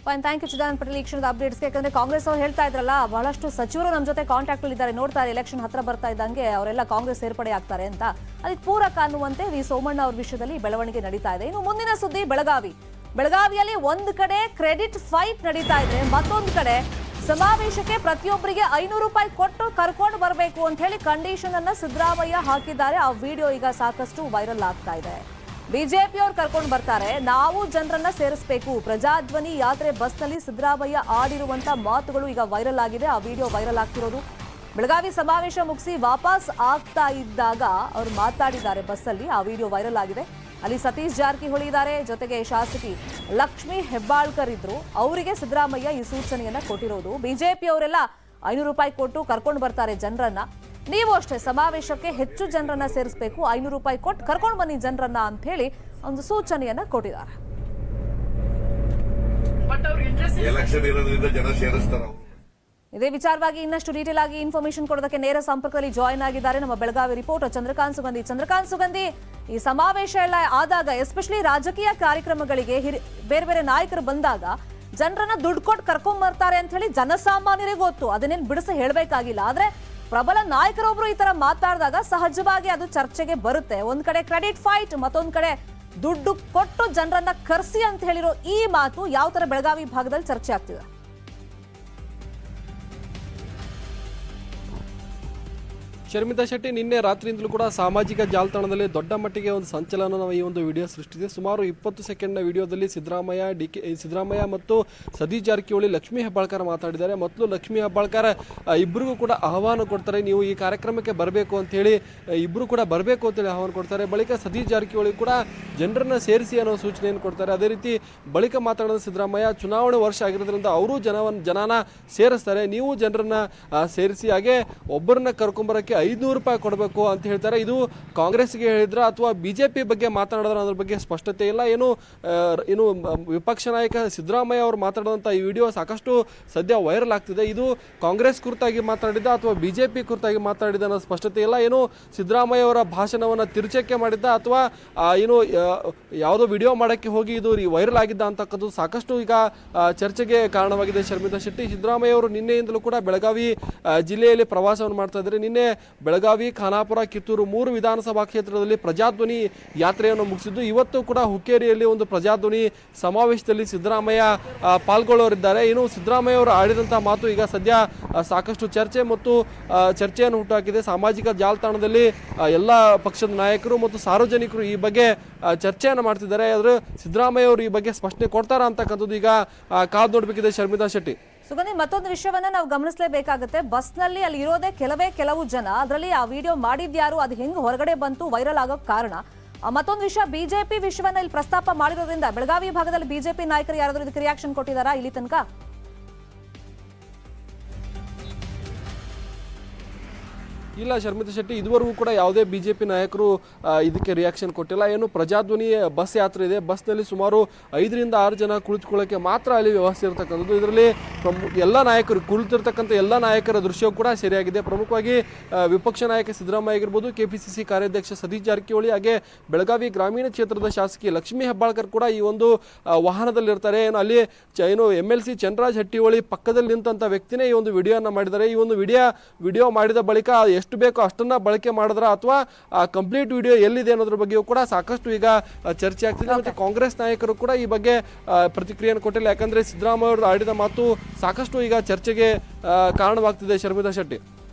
Fine, thank you Chidananda Patel. ಈ ಕ್ಷಣದ ಅಪ್ಡೇಟ್ಸ್ಗೆ. ಯಾಕಂದ್ರೆ ಕಾಂಗ್ರೆಸ್ ಅವರು ಹೇಳ್ತಾ ಇದ್ರಲ್ಲ, ಬಹಳಷ್ಟು ಸಚಿವರು ನಮ್ಮ ಜೊತೆ ಕಾಂಟ್ಯಾಕ್ಟ್ ಅಲ್ಲಿ ಇದ್ದಾರೆ, ನೋಡ್ತಾರೆ ಎಲೆಕ್ಷನ್ ಹತ್ರ ಬರ್ತಾ ಇದ್ದಂಗೆ ಅವರೆಲ್ಲ ಕಾಂಗ್ರೆಸ್ ಸೇರ್ಪಡೆ ಆಗ್ತಾರೆ ಅಂತ. ಅದಕ್ಕೆ ಪೂರಕ ಅನ್ನುವಂತೆ ವಿ ಸೋಮಣ್ಣ ಅವ್ರ ವಿಷಯದಲ್ಲಿ ಬೆಳವಣಿಗೆ ನಡೀತಾ ಇದೆ. ಇನ್ನು ಮುಂದಿನ ಸುದ್ದಿ ಬೆಳಗಾವಿಯಲ್ಲಿ ಒಂದು ಕಡೆ ಕ್ರೆಡಿಟ್ ಫೈಟ್ ನಡೀತಾ ಇದೆ, ಮತ್ತೊಂದು ಕಡೆ ಸಮಾವೇಶಕ್ಕೆ ಪ್ರತಿಯೊಬ್ಬರಿಗೆ 500 ರೂಪಾಯಿ ಕೊಟ್ಟು ಕರ್ಕೊಂಡು ಬರಬೇಕು ಅಂತ ಹೇಳಿ ಕಂಡೀಷನ್ ಅನ್ನ ಸಿದ್ದರಾಮಯ್ಯ ಹಾಕಿದ್ದಾರೆ. ಆ ವಿಡಿಯೋ ಈಗ ಸಾಕಷ್ಟು ವೈರಲ್ ಆಗ್ತಾ ಇದೆ. ಬಿಜೆಪಿ ಅವರು ಕರ್ಕೊಂಡು ಬರ್ತಾರೆ, ನಾವು ಜನರನ್ನ ಸೇರಿಸಬೇಕು. ಪ್ರಜಾಧ್ವನಿ ಯಾತ್ರೆ ಬಸ್ನಲ್ಲಿ ಸಿದ್ದರಾಮಯ್ಯ ಆಡಿರುವಂತ ಮಾತುಗಳು ಈಗ ವೈರಲ್ ಆಗಿದೆ. ಆ ವಿಡಿಯೋ ವೈರಲ್ ಆಗ್ತಿರೋದು ಬೆಳಗಾವಿ ಸಮಾವೇಶ ಮುಗಿಸಿ ವಾಪಸ್ ಆಗ್ತಾ ಇದ್ದಾಗ ಅವರು ಮಾತಾಡಿದ್ದಾರೆ ಬಸ್ಸಲ್ಲಿ. ಆ ವಿಡಿಯೋ ವೈರಲ್ ಆಗಿದೆ. ಅಲ್ಲಿ ಸತೀಶ್ ಜಾರಕಿಹೊಳಿ ಇದ್ದಾರೆ, ಜೊತೆಗೆ ಶಾಸಕಿ ಲಕ್ಷ್ಮೀ ಹೆಬ್ಬಾಳ್ಕರ್ ಇದ್ರು. ಅವರಿಗೆ ಸಿದ್ದರಾಮಯ್ಯ ಈ ಸೂಚನೆಯನ್ನ ಕೊಟ್ಟಿರೋದು. ಬಿಜೆಪಿ ಅವರೆಲ್ಲ 500 ರೂಪಾಯಿ ಕೊಟ್ಟು ಕರ್ಕೊಂಡು ಬರ್ತಾರೆ ಜನರನ್ನ, ನೀವು ಅಷ್ಟೇ ಸಮಾವೇಶಕ್ಕೆ ಹೆಚ್ಚು ಜನರನ್ನ ಸೇರಿಸಬೇಕು, 500 ರೂಪಾಯಿ ಕೊಟ್ಟು ಕರ್ಕೊಂಡು ಬನ್ನಿ ಜನರನ್ನ ಅಂತ ಹೇಳಿ ಒಂದು ಸೂಚನೆಯನ್ನ ಕೊಟ್ಟಿದ್ದಾರೆ. ಇದೇ ವಿಚಾರವಾಗಿ ಇನ್ನಷ್ಟು ಡೀಟೇಲ್ ಆಗಿ ಇನ್ಫಾರ್ಮೇಶನ್ ಕೊಡೋದಕ್ಕೆ ನೇರ ಸಂಪರ್ಕದಲ್ಲಿ ಜಾಯಿನ್ ಆಗಿದ್ದಾರೆ ನಮ್ಮ ಬೆಳಗಾವಿ ರಿಪೋರ್ಟರ್ ಚಂದ್ರಕಾಂತ್ ಸುಗಂಧಿ. ಈ ಸಮಾವೇಶ ಎಲ್ಲ ಆದಾಗ, ಎಸ್ಪೆಷಲಿ ರಾಜಕೀಯ ಕಾರ್ಯಕ್ರಮಗಳಿಗೆ ಬೇರೆ ಬೇರೆ ನಾಯಕರು ಬಂದಾಗ ಜನರನ್ನ ದುಡ್ಡು ಕೊಟ್ಟು ಕರ್ಕೊಂಡ್ ಬರ್ತಾರೆ ಅಂತ ಹೇಳಿ ಜನಸಾಮಾನ್ಯರಿಗೆ ಗೊತ್ತು, ಅದನ್ನೇನು ಬಿಡಿಸಿ ಹೇಳ್ಬೇಕಾಗಿಲ್ಲ. ಆದ್ರೆ ಪ್ರಬಲ ನಾಯಕರೊಬ್ರು ಈ ತರ ಮಾತಾಡಿದಾಗ ಸಹಜವಾಗಿ ಅದು ಚರ್ಚೆಗೆ ಬರುತ್ತೆ. ಒಂದ್ ಕಡೆ ಕ್ರೆಡಿಟ್ ಫೈಟ್, ಮತ್ತೊಂದ್ ಕಡೆ ದುಡ್ಡು ಕೊಟ್ಟು ಜನರನ್ನ ಕರ್ಸಿ ಅಂತ ಹೇಳಿರೋ ಈ ಮಾತು ಯಾವ ತರ ಬೆಳಗಾವಿ ಭಾಗದಲ್ಲಿ ಚರ್ಚೆ ಆಗ್ತಿದೆ? ಶರ್ಮಿತಾ ಶೆಟ್ಟಿ, ನಿನ್ನೆ ರಾತ್ರಿಯಿಂದಲೂ ಕೂಡ ಸಾಮಾಜಿಕ ಜಾಲತಾಣದಲ್ಲಿ ದೊಡ್ಡ ಮಟ್ಟಿಗೆ ಒಂದು ಸಂಚಲನ ಈ ಒಂದು ವಿಡಿಯೋ ಸೃಷ್ಟಿಸಿದೆ. ಸುಮಾರು 20 ಸೆಕೆಂಡ್ನ ವಿಡಿಯೋದಲ್ಲಿ ಸಿದ್ದರಾಮಯ್ಯ ಮತ್ತು ಸತೀಶ್ ಜಾರಕಿಹೊಳಿ, ಲಕ್ಷ್ಮೀ ಹೆಬ್ಬಾಳ್ಕರ್ ಮಾತಾಡಿದ್ದಾರೆ. ಮತ್ತು ಲಕ್ಷ್ಮೀ ಹೆಬ್ಬಾಳ್ಕರ್ ಇಬ್ಬರಿಗೂ ಕೂಡ ಆಹ್ವಾನ ಕೊಡ್ತಾರೆ, ನೀವು ಈ ಕಾರ್ಯಕ್ರಮಕ್ಕೆ ಬರಬೇಕು ಅಂತ ಹೇಳಿ, ಇಬ್ಬರು ಕೂಡ ಬರಬೇಕು ಅಂತೇಳಿ ಆಹ್ವಾನ ಕೊಡ್ತಾರೆ. ಬಳಿಕ ಸತೀಶ್ ಜಾರಕಿಹೊಳಿ ಕೂಡ ಜನರನ್ನ ಸೇರಿಸಿ ಅನ್ನೋ ಸೂಚನೆಯನ್ನು ಕೊಡ್ತಾರೆ. ಅದೇ ರೀತಿ ಬಳಿಕ ಮಾತಾಡಿದ ಸಿದ್ದರಾಮಯ್ಯ, ಚುನಾವಣೆ ವರ್ಷ ಆಗಿರೋದ್ರಿಂದ ಅವರು ಜನನ ಸೇರಿಸ್ತಾರೆ, ನೀವು ಜನರನ್ನ ಸೇರಿಸಿ, ಹಾಗೆ ಒಬ್ಬರನ್ನ ಕರ್ಕೊಂಬರಕ್ಕೆ 500 ರೂಪಾಯಿ ಕೊಡಬೇಕು ಅಂತ ಹೇಳ್ತಾರೆ. ಇದು ಕಾಂಗ್ರೆಸ್ಗೆ ಹೇಳಿದ್ರ ಅಥವಾ ಬಿಜೆಪಿ ಬಗ್ಗೆ ಮಾತನಾಡಿದ್ರ ಅದ್ರ ಬಗ್ಗೆ ಸ್ಪಷ್ಟತೆ ಇಲ್ಲ. ಏನು ವಿಪಕ್ಷ ನಾಯಕ ಸಿದ್ದರಾಮಯ್ಯ ಅವರು ಮಾತಾಡಿದಂಥ ಈ ವಿಡಿಯೋ ಸಾಕಷ್ಟು ಸದ್ಯ ವೈರಲ್ ಆಗ್ತಿದೆ. ಇದು ಕಾಂಗ್ರೆಸ್ ಕುರಿತಾಗಿ ಮಾತಾಡಿದ ಅಥವಾ ಬಿಜೆಪಿ ಕುರಿತಾಗಿ ಮಾತಾಡಿದ ಅನ್ನೋ ಸ್ಪಷ್ಟತೆ ಇಲ್ಲ. ಏನು ಸಿದ್ದರಾಮಯ್ಯ ಅವರ ಭಾಷಣವನ್ನು ತಿರುಚಕ್ಕೆ ಮಾಡಿದ್ದ ಅಥವಾ ಏನು ಯಾವುದೋ ವಿಡಿಯೋ ಮಾಡೋಕ್ಕೆ ಹೋಗಿ ಇದು ವೈರಲ್ ಆಗಿದ್ದ ಅಂತಕ್ಕಂಥದ್ದು ಸಾಕಷ್ಟು ಈಗ ಚರ್ಚೆಗೆ ಕಾರಣವಾಗಿದೆ. ಶರ್ಮಿತಾ ಶೆಟ್ಟಿ, ಸಿದ್ದರಾಮಯ್ಯ ಅವರು ನಿನ್ನೆಯಿಂದಲೂ ಕೂಡ ಬೆಳಗಾವಿ ಜಿಲ್ಲೆಯಲ್ಲಿ ಪ್ರವಾಸವನ್ನು ಮಾಡ್ತಾ ಇದ್ದಾರೆ. ನಿನ್ನೆ ಬೆಳಗಾವಿ, ಖಾನಾಪುರ, ಕಿತ್ತೂರು 3 ವಿಧಾನಸಭಾ ಕ್ಷೇತ್ರದಲ್ಲಿ ಪ್ರಜಾಧ್ವನಿ ಯಾತ್ರೆಯನ್ನು ಮುಗಿಸಿದ್ದು, ಇವತ್ತು ಕೂಡ ಹುಕ್ಕೇರಿಯಲ್ಲಿ ಒಂದು ಪ್ರಜಾಧ್ವನಿ ಸಮಾವೇಶದಲ್ಲಿ ಸಿದ್ದರಾಮಯ್ಯ ಪಾಲ್ಗೊಳ್ಳೋರಿದ್ದಾರೆ. ಇನ್ನು ಸಿದ್ದರಾಮಯ್ಯ ಅವರು ಆಡಿದಂತಹ ಮಾತು ಈಗ ಸದ್ಯ ಸಾಕಷ್ಟು ಚರ್ಚೆ ಮತ್ತು ಚರ್ಚೆಯನ್ನು ಹುಟ್ಟುಹಾಕಿದೆ. ಸಾಮಾಜಿಕ ಜಾಲತಾಣದಲ್ಲಿ ಎಲ್ಲ ಪಕ್ಷದ ನಾಯಕರು ಮತ್ತು ಸಾರ್ವಜನಿಕರು ಈ ಬಗ್ಗೆ ಚರ್ಚೆಯನ್ನು ಮಾಡ್ತಿದ್ದಾರೆ. ಆದ್ರೆ ಸಿದ್ದರಾಮಯ್ಯ ಅವರು ಈ ಬಗ್ಗೆ ಸ್ಪಷ್ಟನೆ ಕೊಡ್ತಾರಾ ಅಂತಕ್ಕಂಥದ್ದು ಈಗ ಕಾದು ನೋಡ್ಬೇಕಿದೆ. ಶರ್ಮಿತಾ ಶೆಟ್ಟಿ, ಸುಗಂಧಿ, ಮತ್ತೊಂದು ವಿಷಯವನ್ನ ನಾವು ಗಮನಿಸಲೇಬೇಕಾಗುತ್ತೆ. ಬಸ್ನಲ್ಲಿ ಅಲ್ಲಿ ಇರೋದೇ ಕೆಲವು ಜನ, ಅದರಲ್ಲಿ ಆ ವಿಡಿಯೋ ಮಾಡಿದ್ಯಾರು, ಅದು ಹೆಂಗ್ ಹೊರಗಡೆ ಬಂತು, ವೈರಲ್ ಆಗೋಕ್ ಕಾರಣ. ಮತ್ತೊಂದು ವಿಷಯ, ಬಿಜೆಪಿ ವಿಷಯವನ್ನ ಇಲ್ಲಿ ಪ್ರಸ್ತಾಪ ಮಾಡಿರೋದ್ರಿಂದ ಬೆಳಗಾವಿ ಭಾಗದಲ್ಲಿ ಬಿಜೆಪಿ ನಾಯಕರು ಯಾರಾದ್ರೂ ಇದಕ್ಕೆ ರಿಯಾಕ್ಷನ್ ಕೊಟ್ಟಿದ್ದಾರಾ ಇಲ್ಲಿ ತನಕ? ಇಲ್ಲ ಶರ್ಮಿತಾ ಶೆಟ್ಟಿ, ಇದುವರೆಗೂ ಕೂಡ ಯಾವುದೇ ಬಿಜೆಪಿ ನಾಯಕರು ಇದಕ್ಕೆ ರಿಯಾಕ್ಷನ್ ಕೊಟ್ಟಿಲ್ಲ. ಏನು ಪ್ರಜಾಧ್ವನಿ ಬಸ್ ಯಾತ್ರೆ ಇದೆ, ಬಸ್ನಲ್ಲಿ ಸುಮಾರು 5 ರಿಂದ 6 ಜನ ಕುಳಿತುಕೊಳ್ಳೋಕೆ ಮಾತ್ರ ಅಲ್ಲಿ ವ್ಯವಸ್ಥೆ ಇರತಕ್ಕಂಥದ್ದು. ಇದರಲ್ಲಿ ಎಲ್ಲ ನಾಯಕರು ಕುಳಿತಿರ್ತಕ್ಕಂಥ ಎಲ್ಲ ನಾಯಕರ ದೃಶ್ಯವೂ ಕೂಡ ಸರಿಯಾಗಿದೆ. ಪ್ರಮುಖವಾಗಿ ವಿಪಕ್ಷ ನಾಯಕ ಸಿದ್ದರಾಮಯ್ಯ ಆಗಿರ್ಬೋದು, ಕೆಪಿಸಿಸಿ ಕಾರ್ಯಾಧ್ಯಕ್ಷ ಸತೀಶ್ ಜಾರಕಿಹೊಳಿ, ಹಾಗೆ ಬೆಳಗಾವಿ ಗ್ರಾಮೀಣ ಕ್ಷೇತ್ರದ ಶಾಸಕಿ ಲಕ್ಷ್ಮೀ ಹೆಬ್ಬಾಳ್ಕರ್ ಕೂಡ ಈ ಒಂದು ವಾಹನದಲ್ಲಿ ಇರ್ತಾರೆ. ಏನು ಅಲ್ಲಿ MLC ಚಂದ್ರರಾಜ್ ಹಟ್ಟಿಹೊಳಿ ಪಕ್ಕದಲ್ಲಿ ನಿಂತ ವ್ಯಕ್ತಿನೇ ಈ ಒಂದು ವಿಡಿಯೋನ ಮಾಡಿದ್ದಾರೆ. ಈ ಒಂದು ವಿಡಿಯೋ ಮಾಡಿದ ಬಳಿಕ ಎಷ್ಟು ಬೇಕೋ ಅಷ್ಟನ್ನ ಬಳಕೆ ಮಾಡಿದ್ರ ಅಥವಾ ಕಂಪ್ಲೀಟ್ ವಿಡಿಯೋ ಎಲ್ಲಿದೆ ಅನ್ನೋದ್ರ ಬಗ್ಗೆಯೂ ಕೂಡ ಸಾಕಷ್ಟು ಈಗ ಚರ್ಚೆ ಆಗ್ತಿದೆ. ಮತ್ತೆ ಕಾಂಗ್ರೆಸ್ ನಾಯಕರು ಕೂಡ ಈ ಬಗ್ಗೆ ಪ್ರತಿಕ್ರಿಯೆಯನ್ನು ಕೊಟ್ಟಿಲ್ಲ. ಯಾಕಂದ್ರೆ ಸಿದ್ದರಾಮಯ್ಯ ಅವರು ಆಡಿದ ಮಾತು ಸಾಕಷ್ಟು ಈಗ ಚರ್ಚೆಗೆ ಕಾರಣವಾಗ್ತಿದೆ. ಶರ್ಮಿತಾ ಶೆಟ್ಟಿ.